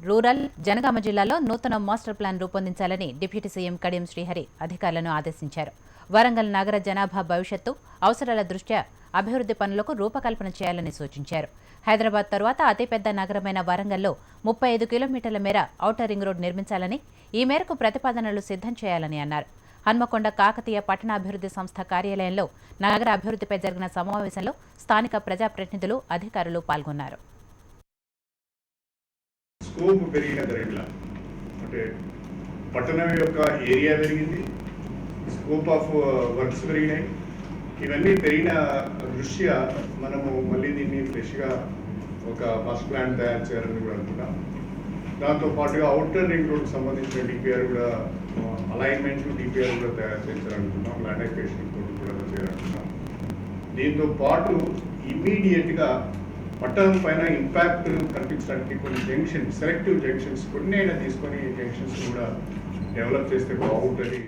Rural, Janagama జిల్లాలో నూతన master plan రూపొందించాలని డిప్యూటీ సీఎం కడియం శ్రీహరి అధికారులను ఆదేశించారు. వరంగల్ నగర జనాభా భవిష్యత్తు అవసరాల దృష్ట్యా అభివృద్ధి పనులకు రూపకల్పన చేయాలని సూచించారు. హైదరాబాద్ తరువాత అతిపెద్ద నగరమైన వరంగల్లో 35 కిలోమీటర్ల మేర ఔటర్ రింగ్ రోడ్ నిర్మించాలని, ఈ మేరకు ప్రతిపాదనలు సిద్ధం చేయాలని అన్నారు. హన్మకొండ కాకతీయ పట్టణాభివృద్ధి సంస్థ కార్యాలయంలో నగర అభివృద్ధిపై జరిగిన సమావేశంలో స్థానిక ప్రజాప్రతినిధులు, అధికారులు పాల్గొన్నారు. స్కోప్ పెరిగిన ధరట్ల అంటే పట్టణం యొక్క ఏరియా పెరిగింది, స్కోప్ ఆఫ్ వర్క్స్ పెరిగినాయి. ఇవన్నీ పెరిగిన దృష్ట్యా మనము మళ్ళీ దీన్ని ఫ్రెష్గా ఒక మాస్టర్ ప్లాన్ తయారు చేయాలని కూడా అనుకున్నాం. దాంతోపాటుగా అవుటర్ రింగ్ రోడ్కి సంబంధించిన డిపిఆర్ కూడా అలైన్మెంట్ డిపిఆర్ కూడా తయారు చేయాలనుకున్నాం. ల్యాండ్ అక్విజిషన్ రిపోర్ట్ కూడా చేయాలనుకున్నాం. దీంతో పాటు ఇమ్మీడియట్గా పట్టణం పైన ఇంపాక్ట్ కనిపించడానికి కొన్ని జంక్షన్స్, సెలెక్టివ్ జంక్షన్స్ కొన్ని అయినా తీసుకొని జంక్షన్స్ కూడా డెవలప్ చేస్తే బాగుంటుంది.